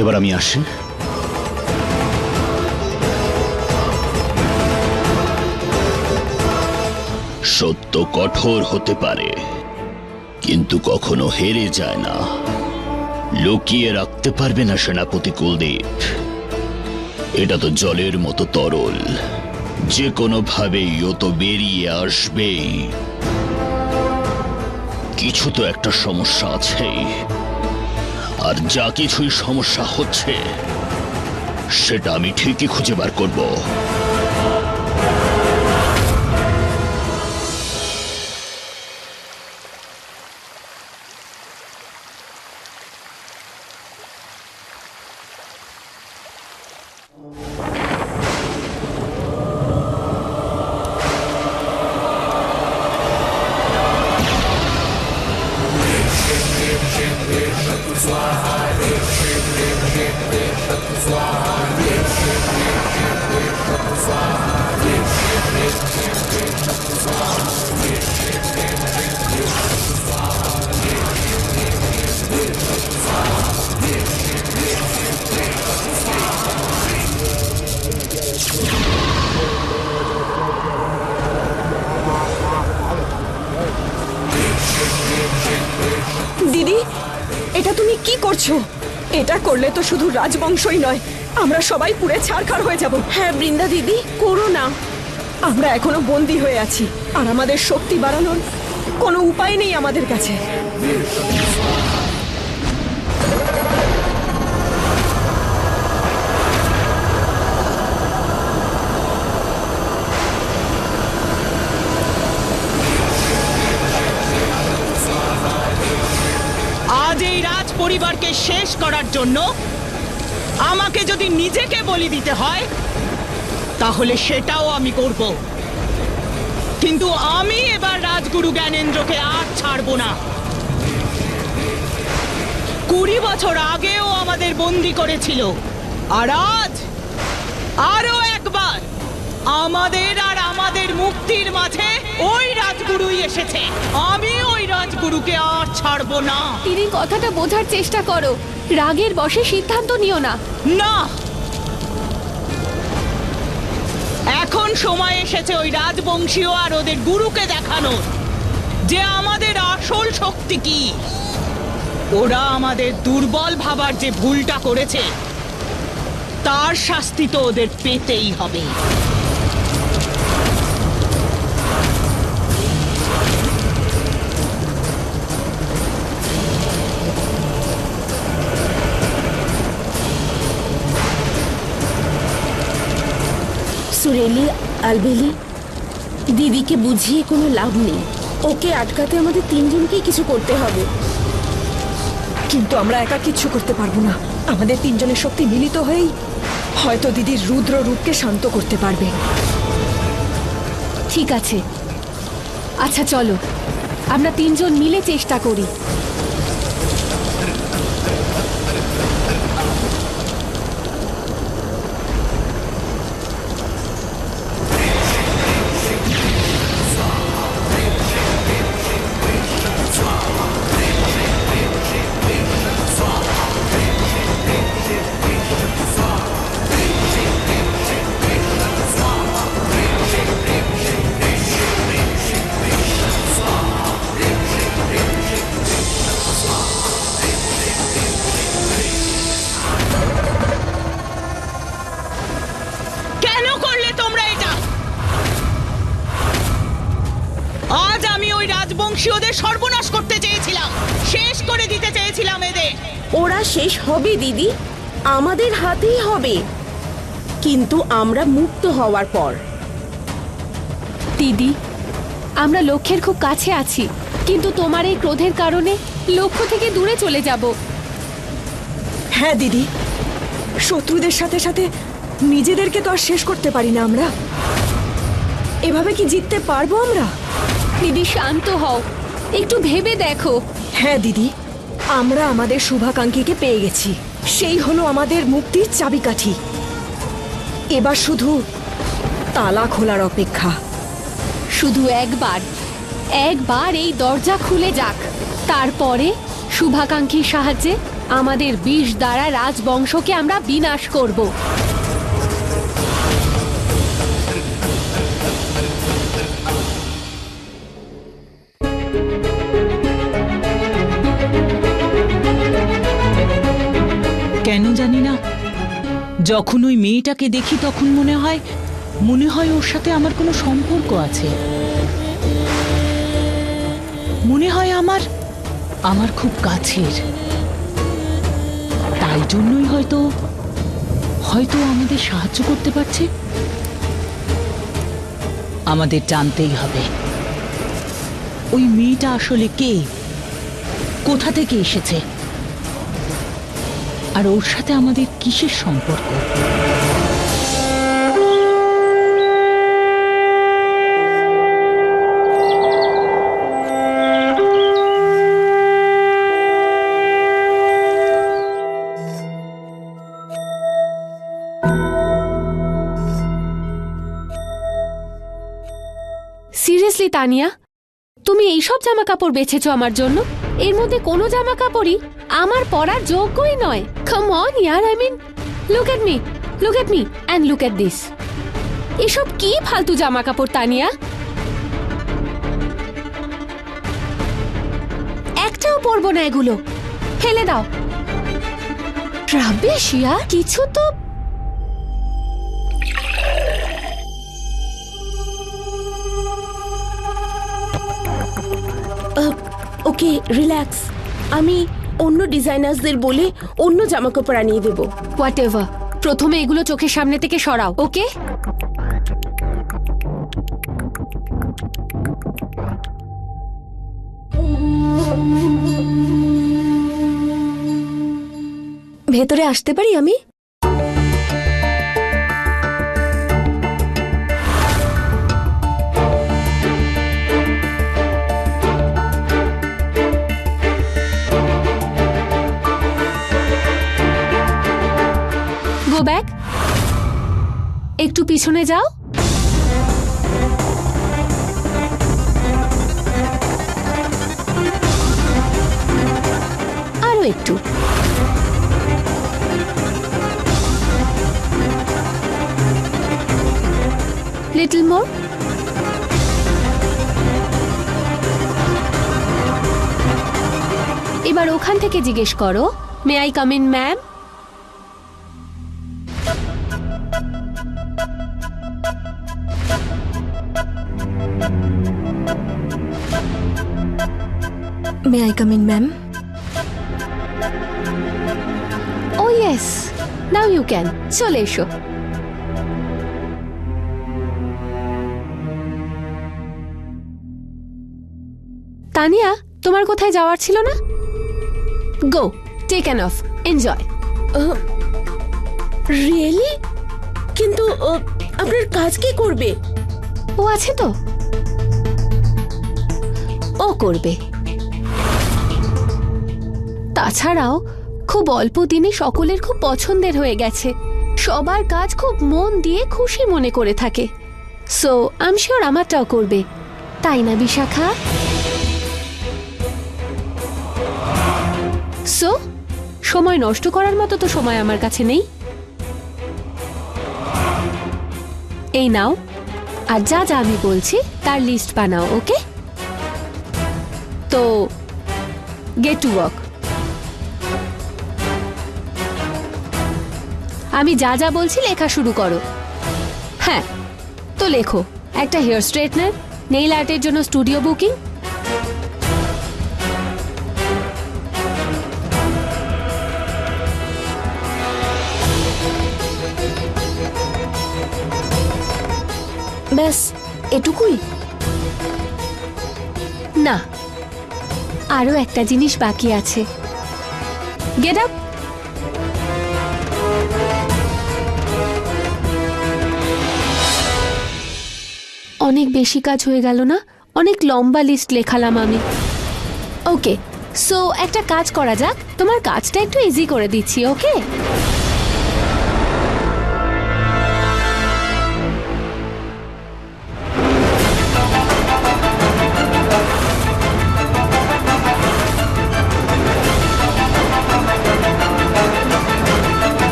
এবার আমি আসি। সত্য কঠোর হতে পারে, কিন্তু কখনো হেরে যায় না। লুকিয়ে রাখতে পারবে না সেনাপতি কুলদীপ। এটা তো জলের মতো তরল, যে কোনো ভাবেই ও তো বেরিয়ে আসবেই। কিছু তো একটা সমস্যা আছেই, আর যা কিছুই সমস্যা হচ্ছে সেটা আমি ঠিকই খুঁজে বার করব। দিদি, এটা তুমি কি করছো? এটা করলে তো শুধু রাজবংশই নয়, আমরা সবাই পুড়ে ছারখার হয়ে যাব। হ্যাঁ বৃন্দা দিদি, করো না। আমরা এখনো বন্দী হয়ে আছি, আর আমাদের শক্তি বাড়ানোর কোনো উপায় নেই আমাদের কাছে। আজ এই রাজ পরিবারকে শেষ করার জন্য আমাকে যদি নিজেকে বলি দিতে হয় তাহলে সেটাও আমি করব, কিন্তু আমি এবার রাজগুরু জ্ঞানেন্দ্রকে আর ছাড়বো না। 20 বছর আগেও আমাদের বন্দী করেছিল, আর আজ আরো একবার আমাদের আর আমাদের মুক্তির মাঝে ওই রাজগুরুই এসেছে। আমি ওই রাজগুরুকে আর ছাড়বো না। দিদি, কথাটা বোঝার চেষ্টা করো। রাগের বশে সিদ্ধান্ত নিও না। না, এখন সময় এসেছে ওই রাজবংশীয় আর ওদের গুরুকে দেখানোর যে আমাদের আসল শক্তি কি। ওরা আমাদের দুর্বল ভাবার যে ভুলটা করেছে তার শাস্তি তো ওদের পেতেই হবে। সুরেলি, আলবেলি, দিদিকে বুঝিয়ে কোনো লাভ নেই। ওকে আটকাতে আমাদের তিনজনকেই কিছু করতে হবে। কিন্তু আমরা একা কিচ্ছু করতে পারবো না। আমাদের তিনজনের শক্তি মিলিত হয়েই হয়তো দিদির রুদ্র রূপকে শান্ত করতে পারবে। ঠিক আছে, আচ্ছা চলো আমরা তিনজন মিলে চেষ্টা করি। বংশীয়দের সর্বনাশ করতে চেয়েছিলাম, শেষ করে দিতে চেয়েছিলাম এদের। ওরা শেষ হবে দিদি, আমাদের হাতেই হবে, কিন্তু আমরা মুক্ত হওয়ার পর। দিদি, আমরা লক্ষ্যের খুব কাছে আছি, কিন্তু তোমার এই ক্রোধের কারণে লক্ষ্য থেকে দূরে চলে যাব। হ্যাঁ দিদি, শত্রুদের সাথে সাথে নিজেদেরকে তো আর শেষ করতে পারি না আমরা। এভাবে কি জিততে পারবো আমরা? দিদি শান্ত হও, একটু ভেবে দেখো। হ্যাঁ দিদি, আমরা আমাদের শুভাকাঙ্ক্ষীকে পেয়ে গেছি, সেই হলো আমাদের মুক্তির চাবিকাঠি। এবার শুধু তালা খোলার অপেক্ষা। শুধু একবার একবার এই দরজা খুলে যাক, তারপরে শুভাকাঙ্ক্ষীর সাহায্যে আমাদের বিষ দ্বারা রাজবংশকে আমরা বিনাশ করব। কেন জানি না, যখন ওই মেয়েটাকে দেখি তখন মনে হয় ওর সাথে আমার কোনো সম্পর্ক আছে। মনে হয় আমার খুব কাছের। তাই জন্যই হয়তো আমাদের সাহায্য করতে পারছে। আমাদের জানতেই হবে ওই মেয়েটা আসলে কে, কোথা থেকে এসেছে, আর ওর সাথে আমাদের কিসের সম্পর্ক। সিরিয়াসলি তানিয়া, তুমি এইসব জামা কাপড় বেছেছো আমার জন্য? এর মধ্যে কোনো জামা কাপড়ই আমার পরার যোগ্যই নয়। কাম অন ইয়ার, I mean look at me and look at this. এসব কি ফালতু জামা কাপড় তানিয়া? একটাও পরবো না এগুলো, ফেলে দাও। রাবিশ ইয়ার, কিছু তো। ওকে, রিল্যাক্স। আমি অন্য ডিজাইনার্সদের বলে অন্য জামাকাপড় আনিয়ে দেব। হোয়াট এভার, প্রথমে এগুলো চোখের সামনে থেকে সরাও, ওকে? ভেতরে আসতে পারি আমি? গো ব্যাক, একটু পিছনে যাও। আরো একটু। Little more. এবার ওখান থেকে জিজ্ঞেস করো, may I come in ma'am? May I come in ma'am? Oh yes, now you can. চলে এসো। তানিয়া, তোমার কোথায় যাওয়ার ছিল না? Go, take an off, enjoy. Really? কিন্তু আপনার কাজ কি করবে? ও আছে তো, ও করবে। তাছাড়াও খুব অল্প দিনে সকলের খুব পছন্দের হয়ে গেছে। সবার কাজ খুব মন দিয়ে খুশি মনে করে থাকে। সো আই এম শিওর আমারটাও করবে, তাই না বিশাখা? সো সময় নষ্ট করার মতো তো সময় আমার কাছে নেই। এই নাও, আর যা যা আমি বলছি তার লিস্ট বানাও, ওকে? তো গেট টু ওয়ার্ক। আমি যা যা বলছি লেখা শুরু করো। হ্যাঁ, তো লেখো, একটা হেয়ার স্ট্রেটনার, নেইল আর্টের জন্য স্টুডিও বুকিং, ব্যাস এটুকুই? না, আরো একটা জিনিস বাকি আছে। Get up. অনেক বেশি কাজ হয়ে গেল না? অনেক লম্বা লিস্ট লেখালাম আমি। ওকে, সো একটা কাজ করা যাক, তোমার কাজটা একটু ইজি করে দিচ্ছি, ওকে?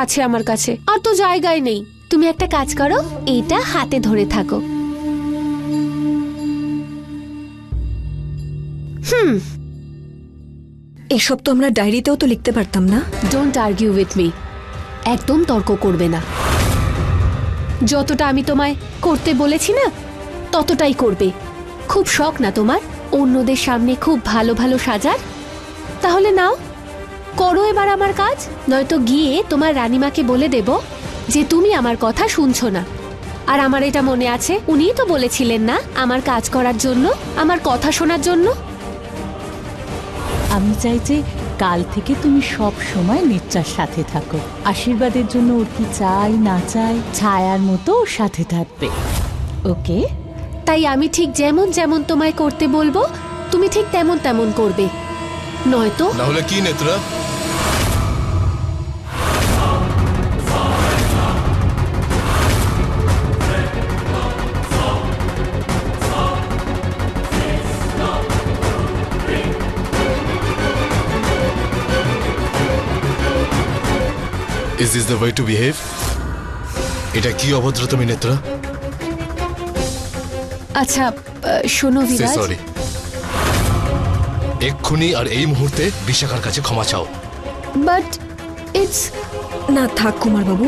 আছে আমার কাছে, আর তো জায়গায় নেই। তুমি একটা কাজ করো, এইটা হাতে ধরে থাকো। এসব তো আমরা ডায়েরিতেও তো লিখতে পারতাম না? Don't argue with me. একদম তর্ক করবে না। যতটা আমি তোমায় করতে বলেছি না, ততটাই করবে। খুব শখ না তোমার অন্যদের সামনে খুব ভালো ভালো সাজার? তাহলে নাও, করো এবার আমার কাজ। নয়তো গিয়ে তোমার রানীমাকে বলে দেব যে তুমি আমার কথা শুনছো না। আর আমার এটা মনে আছে, উনিই তো বলেছিলেন না আমার কাজ করার জন্য, আমার কথা শোনার জন্য। আমি চাই যে কাল থেকে তুমি সব সময় নিচ্চার সাথে থাকো। আশীর্বাদের জন্য ওর কি চাই না চাই, ছায়ার মতো ওর সাথে থাকবে। ওকে? তাই আমি ঠিক যেমন যেমন তোমায় করতে বলবো, তুমি ঠিক তেমন তেমন করবে। নয়তো না হলে কি Netra? Is this the way to behave? এটা কি অভদ্রতামি নেত্রা? আচ্ছা শোনো বিরাজ, সরি। এক্ষুনি আর এই মুহূর্তে বিশাখার কাছে ক্ষমা চাও। বাট ইটস না থাক কুমারবাবু,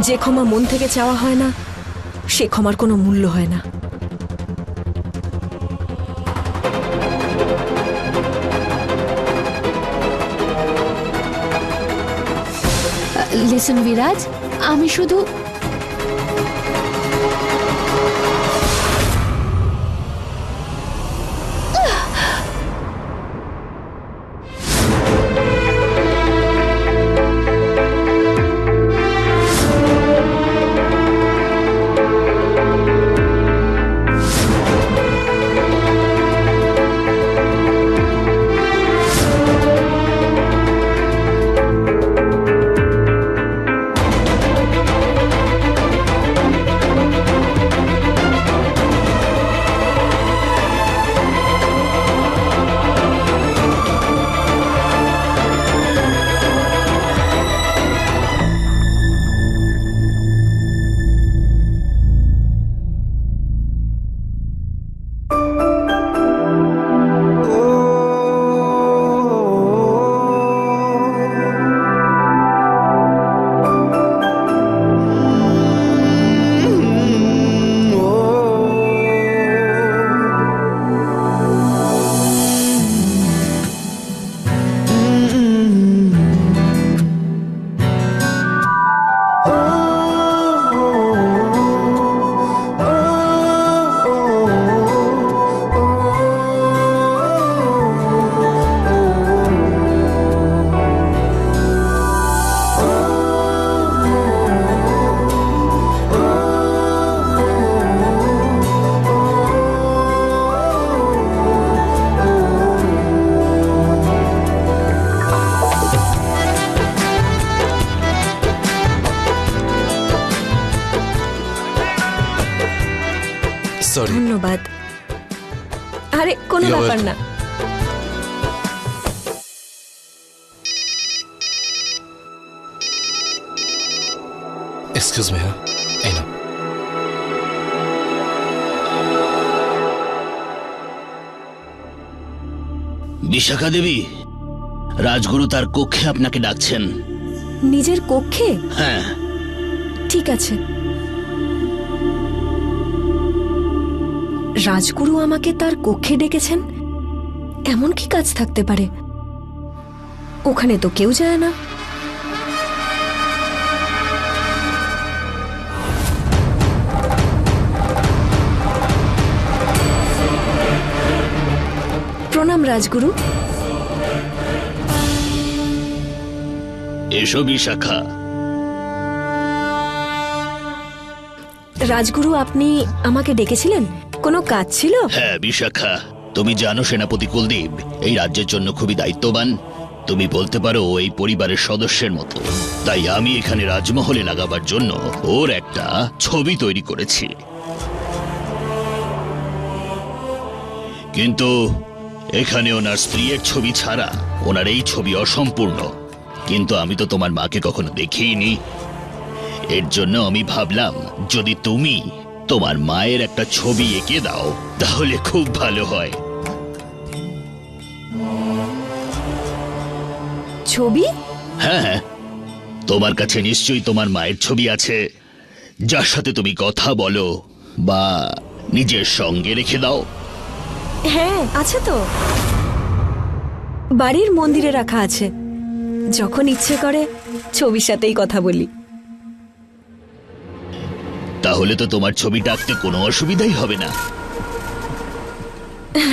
যে ক্ষমা মন থেকে চাওয়া হয় না, সে ক্ষমার কোনো মূল্য হয় না। লিসন বিরাজ, আমি শুধু সরি। ধন্যবাদ। আরে কোনো You're ব্যাপার welcome. না। Excuse me. হ্যাঁ, এই নাও। বিশাখা দেবী, রাজগুরু তার কক্ষে আপনাকে ডাকছেন। নিজের কক্ষে? হ্যাঁ। ঠিক আছে। রাজগুরু আমাকে তার কক্ষে ডেকেছেন? এমন কি কাজ থাকতে পারে? ওখানে তো কেউ যায় না। প্রণাম রাজগুরু। এসো বিশাখা। রাজগুরু, আপনি আমাকে ডেকেছিলেন? কোনো কাজ ছিল? হ্যাঁ বিশাখা, তুমি জানো সেনাপতি কুলদীপ এই রাজ্যের জন্য খুবই দায়িত্ববান। তুমি বলতে পারো এই পরিবারের সদস্যের মতো। তাই আমি এখানে রাজমহলে লাগাবার জন্য ওর একটা ছবি তৈরি করেছি। কিন্তু এখানে ওনার স্ত্রীর ছবি ছাড়া ওনার এই ছবি অসম্পূর্ণ, কিন্তু আমি তো তোমার মাকে কখনো দেখিনি। এর জন্য আমি ভাবলাম যদি তুমি তোমার মায়ের একটা ছবি এঁকে দাও তাহলে খুব ভালো হয়। ছবি? হ্যাঁ, তোমার কাছে নিশ্চয়ই তোমার মায়ের ছবি আছে, যার সাথে তুমি কথা বলো বা নিজের সঙ্গে রেখে দাও। হ্যাঁ আছে তো, বাড়ির মন্দিরে রাখা আছে। যখন ইচ্ছে করে ছবির সাথেই কথা বলি। তাহলে তো তোমার ছবিটা আঁকতে কোনো অসুবিধাই হবে না।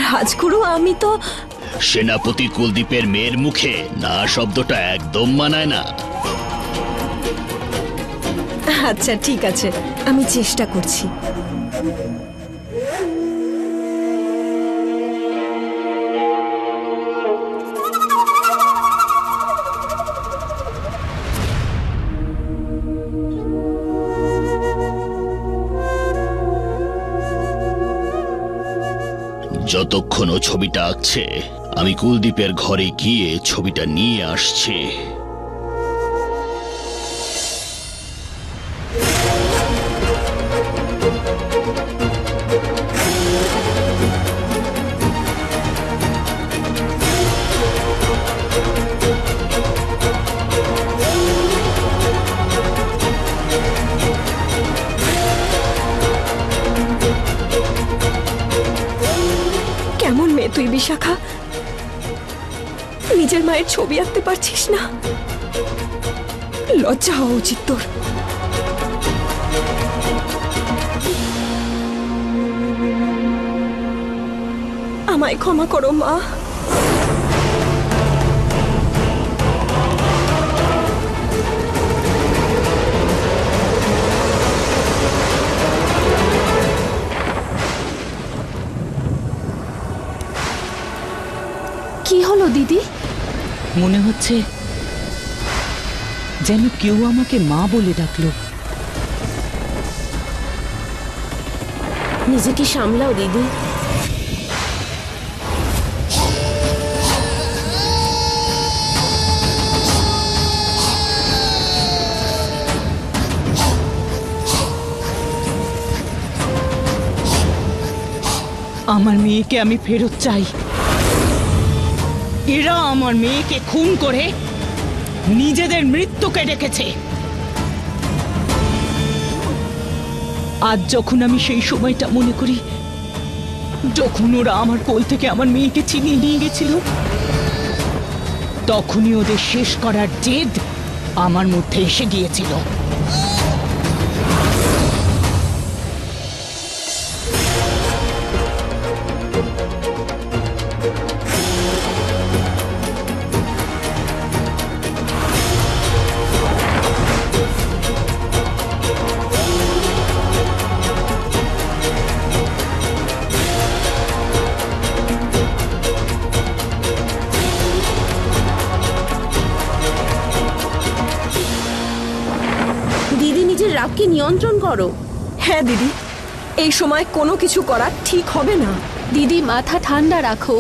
রাজগুরু, আমি তো সেনাপতি কুলদীপের মেয়ের মুখে না শব্দটা একদম মানায় না। আচ্ছা ঠিক আছে, আমি চেষ্টা করছি। যতক্ষণ ও ছবিটা আঁকছে আমি কুলদীপের ঘরে গিয়ে ছবিটা নিয়ে আসছি। কেমন মেয়ে তুই বিশাখা, নিজের মায়ের ছবি আঁকতে পারছিস না? লজ্জা হওয়া উচিত তোর। আমায় ক্ষমা করো মা। কি হলো দিদি? মনে হচ্ছে যেন কেউ আমাকে মা বলে ডাকলো। নিজেকে সামলাও দিদি। আমার মেয়েকে আমি ফেরত চাই। এরা আমার মেয়েকে খুন করে নিজেদের মৃত্যুকে ডেকেছে। আজ যখন আমি সেই সময়টা মনে করি যখন ওরা আমার কোল থেকে আমার মেয়েকে ছিনিয়ে নিয়ে গেছিল, তখনই ওদের শেষ করার জেদ আমার মধ্যে এসে গিয়েছিল। দিদি নিজের রাগকে নিয়ন্ত্রণ করো। হ্যাঁ দিদি, এই সময় কোনো কিছু করা ঠিক হবে না। দিদি মাথা ঠান্ডা রাখো।